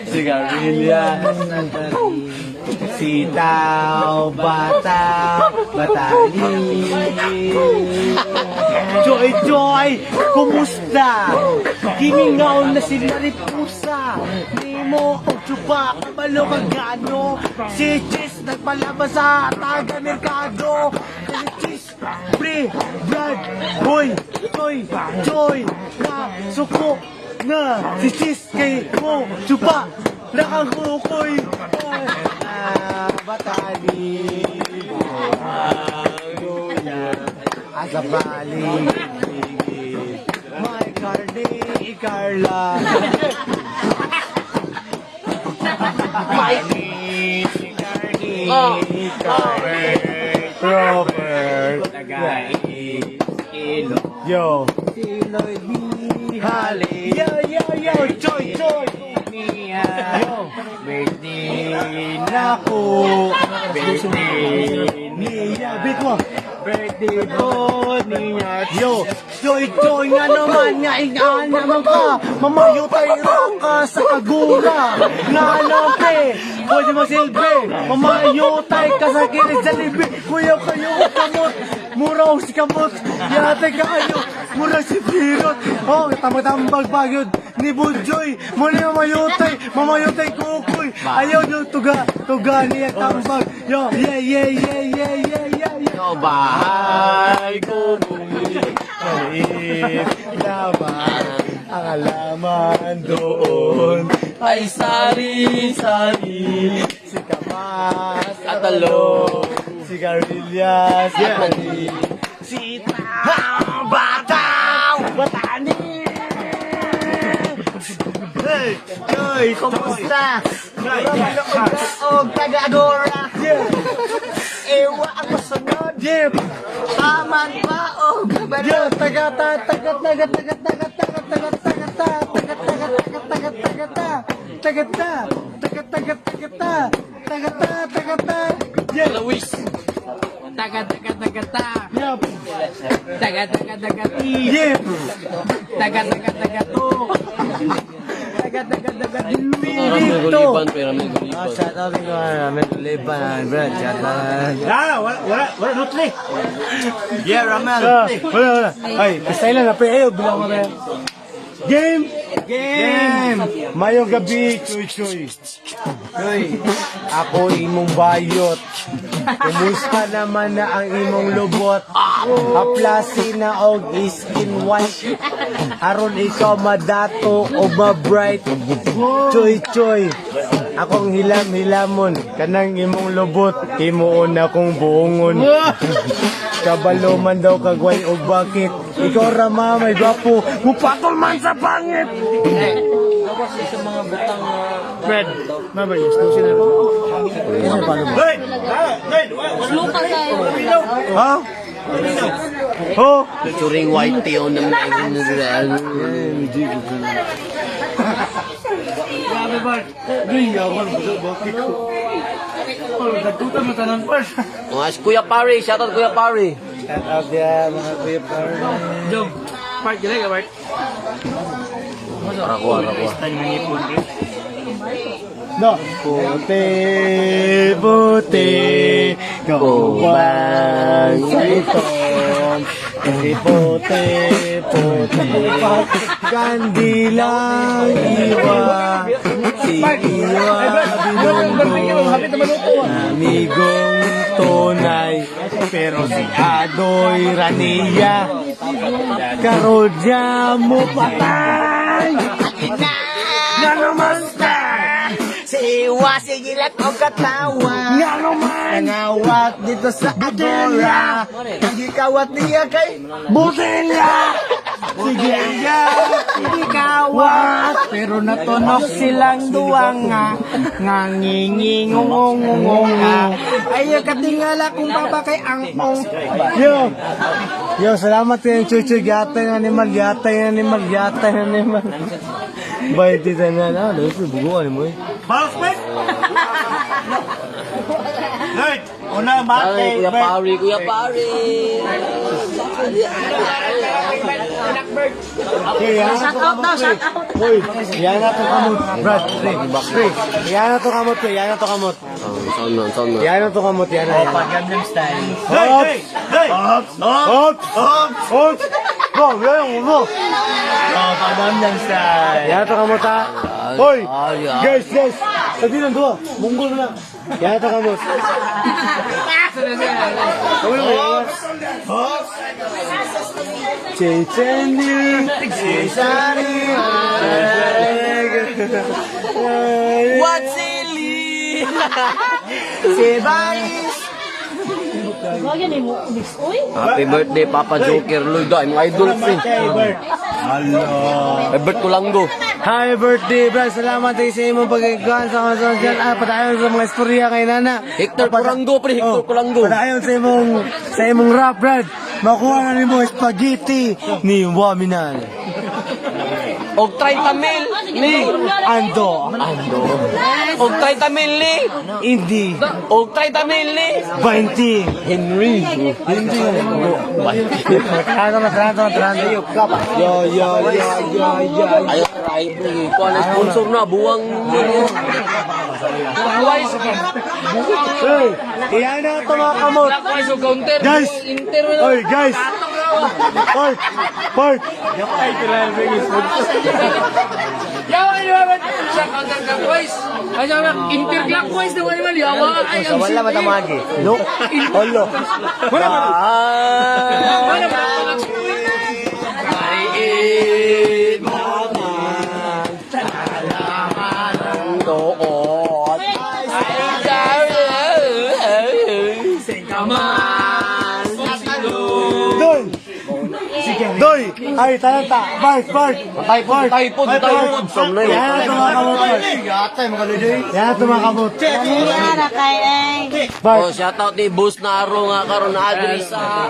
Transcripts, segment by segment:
sigarilyas, sitaw, bata, batali. Joy, kumusta? Kimingaw na si Maripusa. Nemo, Chupa, kabalo magano. Si Chis, nagpalabas sa taga-merkado. Si Chis, pre, brad, boy, joy, na, suko, na. Si Chis, kay mo, Chupa, nakakukoy. Batali, asa bali, my Cardi, Carla, my Cardi, Robert, yo, Hali, yo, Joy, Mia, birthday naku, birthday niya, beat mo. Birthday po niya. Yo, Joy nga naman, nga naman ka. Mamayo tayo ka sa kagura. Nga nape, pwede mo silbi. Mamayo tayo ka sa kiris sa libi. Kuya kayo kamot, muraw si kamot. Yate kayo, muraw si pirot. Oh, tamatambag bagyod ni Budjoy. Muna mamayo tayo kukoy. Ayaw nyo tuga niya tambag. Yo, yeah. Bahay ko maliit naman ang alaman doon ay sari-sari, si kamas at talong, si sigarilyas at mani, si bataw, batani. Hey, Joy, kumusta? Og taga-Agora. Ewa ang masunod. Jeep. Taman pa o gabaran. Luis. Taga-taga-taga-ta. Taga-taga-taga-ti. Taga-taga-taga-to. Taga-taga-taga-dito. Shout out ko may Liban, bro. Shout out. Wala nutri. Yeah, Ramel. Wala. Ay, style na pero bilang mo ba? Game. Mayong gabi, Choy. Ako imong bayot. Kumusta naman na ang imong lubot? Haplasi na og skin white. Aron ikaw madato o ma-bright. Choy. Akong hilamon. Kanang imong lubot. Himuon akong buongon. Kabalo man daw kagway o bakit? Ikaw rama may gwapo. Mupatol man sa pangit. Sa mga butang Fred. Mabayos do sila. Ano pa ba? lupa tayo. Ha? Oh, Turing white tea on the magazine. Grabe ba? Giya man bakit ko. Oh, dagkuta mo tanan pa. Kuya Pari, shout out Kuya Pari. shout out dia mga kuya par. Jom. Part gila ka, Part. Ako. Style ng ipon. No. Puti, kubang sa itong. Puti, kandilang iwa. Si iwa binungo. Amigong tunay. Pero si Adoy Rania. Karodya mo patay. Nga naman Si Iwa, sige lang o katawa. Nga naman nangawat dito sa Agora. Hindi kawat niya kay Butilya! Sige nga, hindi kawat. Pero natunok silang duwang nga. Ngingingungungungong nga. Ayaw katingala kung baba kay angkong. Yo, salamat kayong chuchu. Gatay ng animal. Bayad dito na, buguan mo eh. Prospect. Right. Una mate. Kuya Pari. Okay, yan na to kamot, pre. Hoy, yan na to kamot, Brad, pre. Pre, yan na to kamot, pre. Yan na to kamot. Sound na. Yan na to kamot, yan na. Gangnam Style. Hops! Hops! Hops! Hops! Bro, yan yung ulo. Gangnam Style. Yan na to kamot, ha? Hoy! Guys! Sabi ng dua, Mongol na. Yan na to kamot. Checheni, Chechani, What silly? Sebaris. Happy birthday, Papa Joker Lloyd. Ay, mga idol, pre. Happy birthday ko lang go. Happy birthday, Brad. Salamat tayo sa imong pagkikuhan sa mga social. Patayon sa mga istorya kay Nana. Hector Kulango, pre. Hector Kulango. Patayon sa imong rap, Brad. Makuha na ni mo spaghetti ni Waminal. Og 30 mil ni. Ando. Og 30 mil ni. Hindi. Og 30 mil ni. 20. Henry. Matrando. Yo. Ayaw try, pre. Kung ano sponsor na, buwang. Twice. Hey, iyan na ito mga kamot. Twice o counter. Guys. Oy, guys. Oy, Park. Yawa naman sa counterclockwise. Ay sabi, interclockwise naman naman yawa. Ay ang Wala matamagi. No. Olo. Wala ba? Doy. Ay, talanta. Park. Typhoon. Samnay. Yan na ito mga kamot. Yan na ito mga kamot. Park. Oh, shout out ni Boss Naro nga karon na adri sa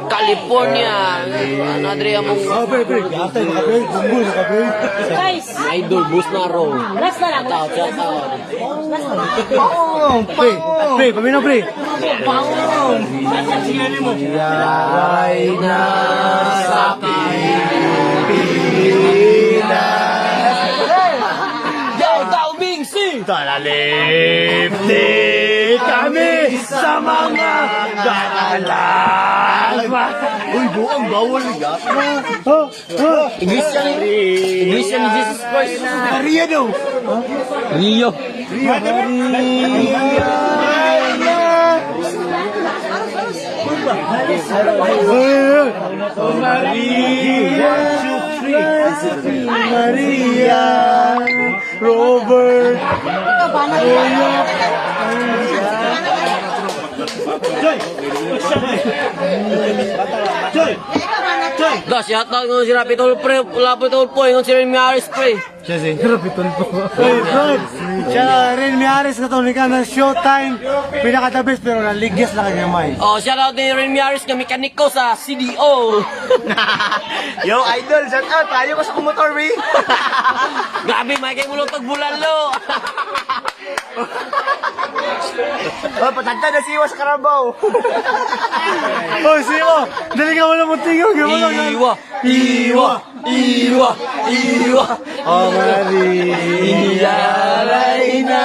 California. Adri among Pre. Atay, nakapre. Bunggoy, nakapre. idol Boss Naro. Shout out. Pre, pamino, pre. Ay na sa Yao Tao Ming Si. Talalipti kami sa mga dalalag. Uy, buong bawal nga. Iglesia ni Jesus Christ. Maria daw. Rio. Maria, Robert, Da, shout out ng si Rapitol Pre. Rapitol po. Yung si Remy Harris Pre. Hey, Brad! Siya rin may aris ka to, ni ka na showtime. Pinaka the best pero naligyan lang kanyang may. Oh, shout out ni Remy Harris na mekaniko sa CDO. Yo, idol, shout out! Tayo ko sa kumotor, we! Grabe, may kayo mulong pagbulalo. Oh, patanta na siwa sa Carabao! Oh, siwa! Dali ka mo na muntingaw! Iwa. Oh, Maria, Reina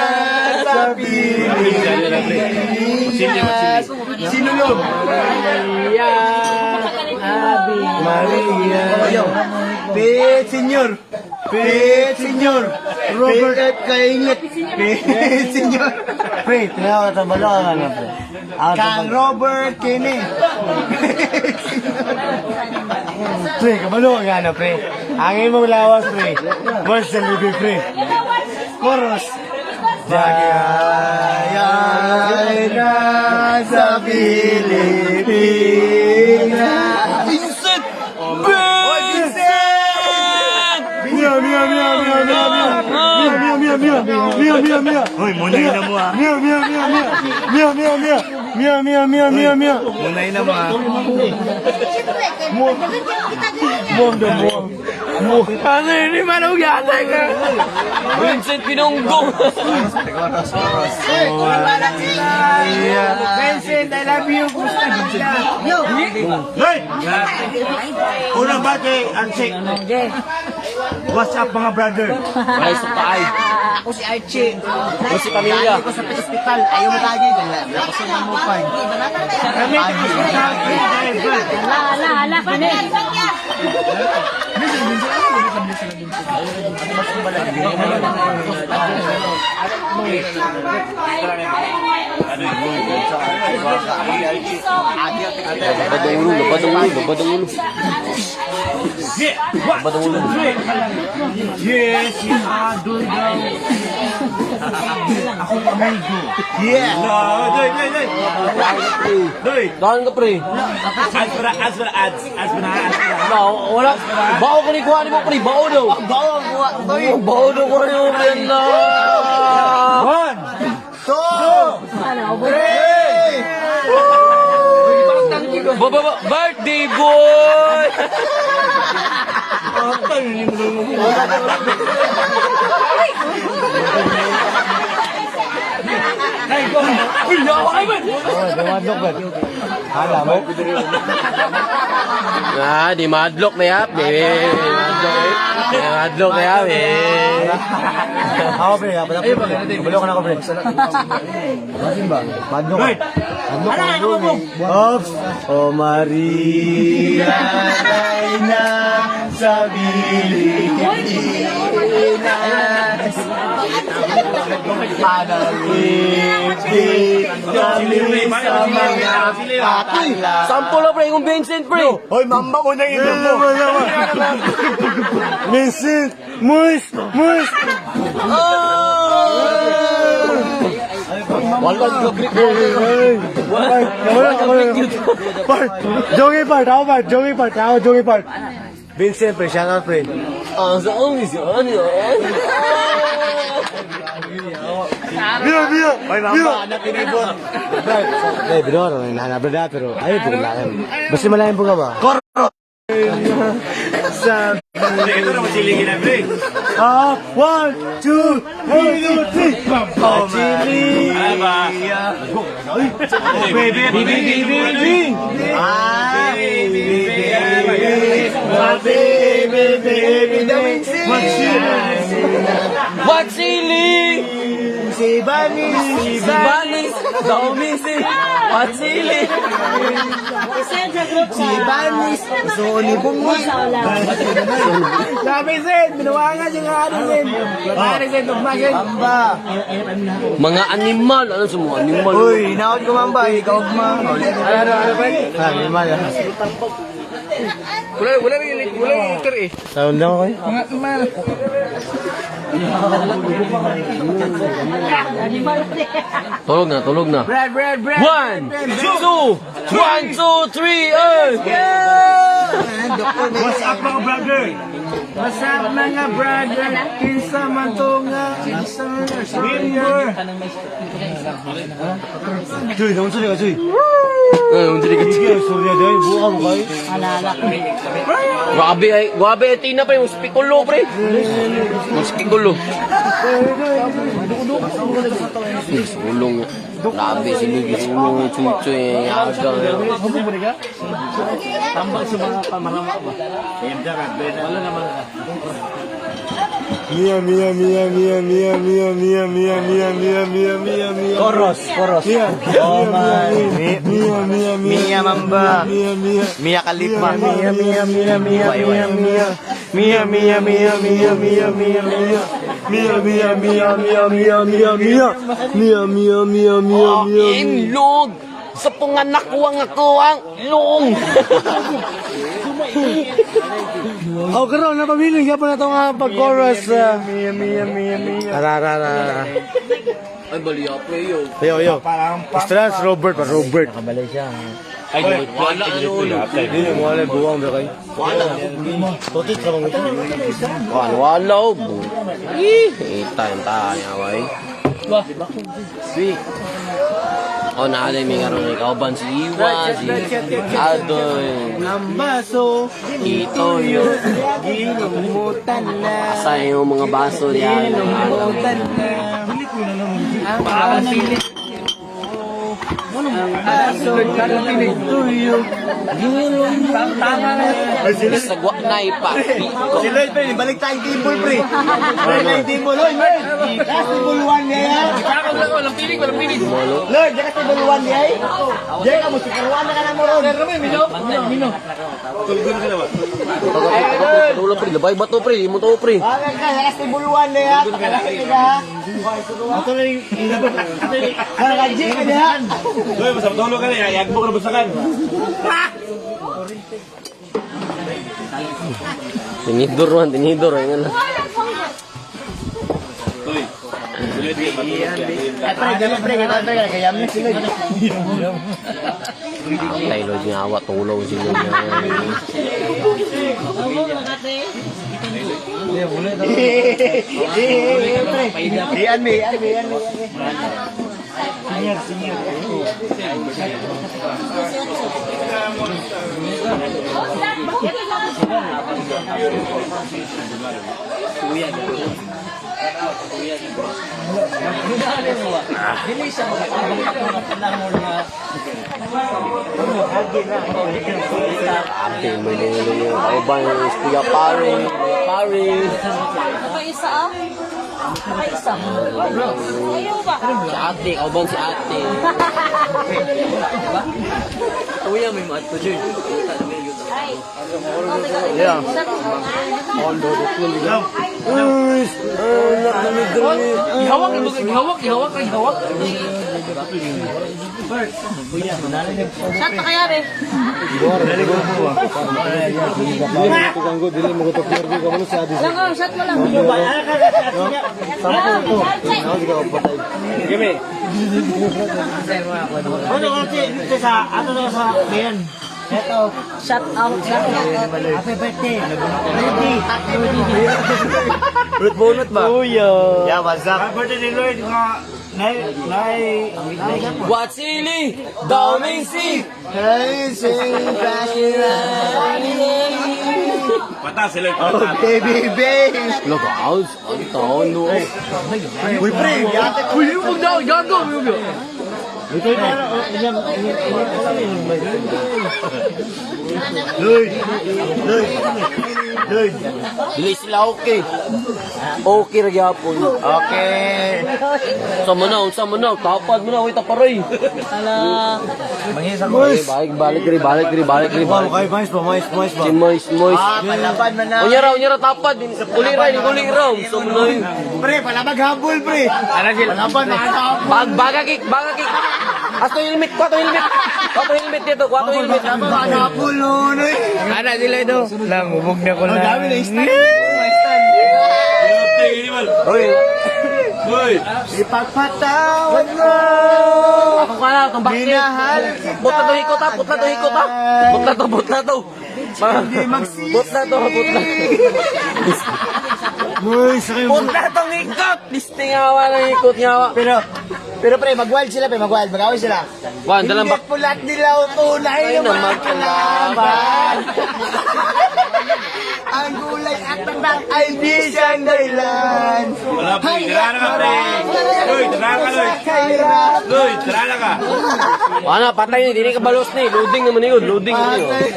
sa Pilipinas. Sino yun? Maria. Pit Senyor. Robert Kainget. Pit Senyor. Pre, tinawag ka tabalo ka na, pre. Kang Robert Kene. Pre, kabalo ka na, pre. Ang imong lawas, pre. Boss ng bibi, pre. Chorus. Jagay na sa Pilipinas. Vincent! Mia. Hoy, munay na mo ah. Mia. Munay na mo ah. Muang. Ano yun, manong yata ka? Vincent Pinonggong. Vincent, I love you. Gusto ka. Hey! Unang bate, Archie. What's up mga brother? Ay, sa taay. Ako si Archie. Ako si Pamilya. Ako sa hospital. Ayaw mo tayo. Nakusunod mo pa. Kami Hala, kami. Labad ang ulo. Yes, yes, idol daw. Ako amigo. Yeah. Doy. Daan ka, pre. Ads para ads. Wala. Bao ka ni kuha ni mo, pre. Bao daw. Bawa ang buwa. Bao daw ko ni mo, pre. One, two, Birthday boy! Di madlock na yap. Madlock na yap. Ako pre, kabalo ka na ako pre. Masin ba? Madno ka. Ops! O Maria, tayo na sa Pilipinas. Panalipin kami sa mga patala. Sample na, pre. Yung Vincent, pre. Hoy, mamba ko na ito mo. Vincent, Mus! Wala ka grip. Jogi part. Vincent, pre, shout out, pre. Ang saan misyon yun? Mira. Hoy, mamba, anak tinibon. Eh, bro, nahanap na pero ayaw po kailangan. Basta malayan po ka ba? Sa... Ito na masilingin na, pre. 1, 2, 3. Oh, chili. Baby. What sili? Si Banis. Daumisi. What sili? Si Banis. Soli bungos. Sabi Zen, binuwangan yung Arizin. Arizin, tugmasin. Amba. Mga animal. Ano sa mga animal? Uy, hinaot ko mamba. Ikaw ma. Ano ba? Animal. Wala rin liter eh. Sound lang ko eh. Tulog na. Brad. 1, 2, 3, What's up mga brother? What's up mga brother? Kinsa man to nga. Kinsa man nga. Swimmer. Cuy, naman sali ka, cuy. Hindi ka. Sige, surya dahil buka mo kayo. Grabe ay tina pre. Yung spikulo pre. Yung spikulo. Sulong. Grabe sinigi sulong. Chuchoy. Yaga. Tambal sa mga pamarama ba? Wala naman. Mia. Koros. Mia Mamba. Mia Khalifa. Inlog. Sa punganak ko ang long. Oh, karon na pabiling ka pa na itong pag-chorus. Ararara. Ay, baliya pre yo. Yo. Strans, Robert. Ay, wala ano. Hindi mo wala buwang ba kayo? Wala. Totit ka bang ito? Wala. Ita yung tayo. Sweet. O na may karon ni kauban si Iwa, si Adoy, Ang baso, Itoyo. ginumutan na. Asa yung mga baso diyan. Ginumutan na. Ang baso, tuyo. Sagwa na ipapiko. Si Lloyd, pre, balik tayong table, pre. Balik tayong table, Lloyd, Lloyd. Last table 1 niya yan. Walang piling, walang piling. Lloyd, yan ka table 1 niya eh. Diyan ka mo, si Karuan na ka na mo ron. Tulo pre, labay bato pre, imo to pre. Bakit ka, yan ka table 1 niya yan. Pakalaki ka ha. Ito na yung inabot. Nakakajik ka niyan. Hoy, masab tolo ka na, yag mo ka na basakan. Tinidor man, tinidor ay nga. Hoy. Ay, pre, dali, pre, kaya mo si Lloyd. Kay Lord nga awa tulo sila niya. Iyan me. Ate mo yung kauban is Kuya Pare. Isa ah? Isa. Ayaw ba? Si ate, kauban si ate. Kuya, may maat ko dyan. Ay. Yeah. Ihawak. Shot na kaya, be. Lang ka, shot mo lang. Shut out. Happy birthday. Fruit bonut ba? Kuya. Yeah, what's up? What silly? Daming si. Hey, sing Mata sila. Okay, baby. Look out, ang taon no. Uy, pre, yate. Uy, huwag daw, gago. Lloyd. Dili sila okay. Okay ra gyapon. Okay. Sama na, tapad mo na, wait aparay. Balik ri. Okay, mais ba? Si Mois. Palaban man na. Unyara tapad, uli ra. Sama na yun. Pre, palabag habol, pre. Palaban na habol. Baga kick. Asto helmet, kwato helmet dito, kwato helmet. Palaban na habol, no. Ana sila ito. Lang, ubog na ko Ang lang. dami na stand. Hoy. Ipagpatawad mo. Ako ka na, itong bakit. Minahal kita. Putla to hikot ha. Putla to. Hindi magsisi. Putla to. Uy, sakay mo. Putla tong hikot. Listing awa ng hikot ngawa. Pero pre, mag-wild sila, pre, mag-wild. Mag-away sila. Wan, dalang Hindi bak. pulat dilaw tunay Ay, na naman magkalaban. Ang gulay at tandang ay di siyang dahilan. Wala po, tira na ka, pre. Hoy, tira ka, Lloyd. Kahirap. Lloyd, tira na ka. Wala, patay ni. Dini ka balos ni. Loading naman yun.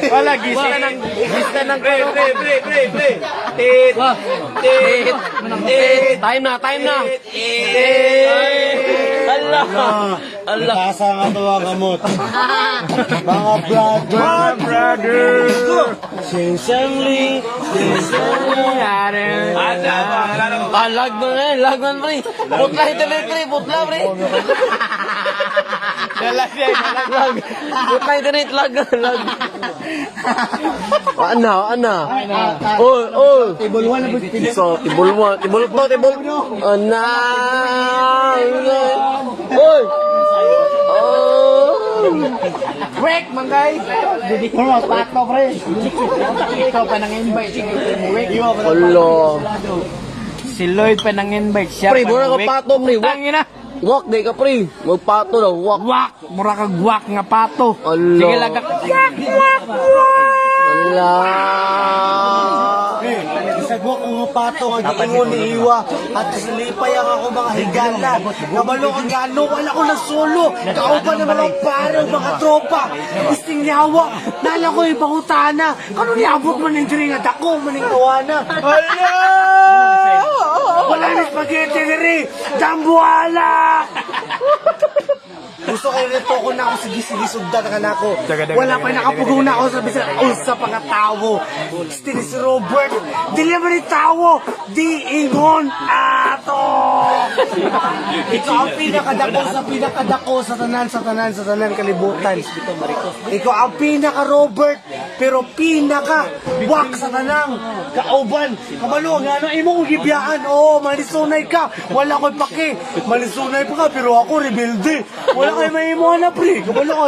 Wala, gista ng Pre. Tit. Time na. Allah. Tasa nga ito ang kamot. Mga brother. Sinsangli. Lagman pre. Putla pre. Putla internet lag. Ana. Oh. Table 1 na po. So, tibol to. Ana. Oy. Wek, manggay. Pero pato, pre. Ikaw pa nang invite. Hello. Si Lloyd pa nang invite siya. Pre, mura ka pato pre. Tangina. Wak, di ka pre. Magpato daw, wak. Wak, mura kag wak nga pato. Ala. Sige lagak. Ala. Isagwa ko nga pato, ang giingon ni Iwa. At silipay ang ako mga higala. Kabalo ang gano, wala ko ng solo. Kaupa naman ang pare, mga tropa. Isting niyawa, nala ko ipangutana. Kano niabot man ng diri nga dako, maning tawana. Hala! Wala ni spaghetti diri, dambuala! Gusto kayo nito ko na ako sige sugda na ako. Wala pa nakapugong na ako sa bisan unsa pa nga tawo. Still si Robert, dili man ni tawo, di ingon ato. Ikaw ang pinakadako sa tanan kalibutan. Ikaw ang pinaka Robert, pero pinaka wak sa tanang kauban. Kabalo nga ano imo kong gibiyaan. Oo, malisunay ka. Wala ko'y pake. Malisunay pa ka pero ako rebelde. Wala kayo may imo na pre. Kabalo ka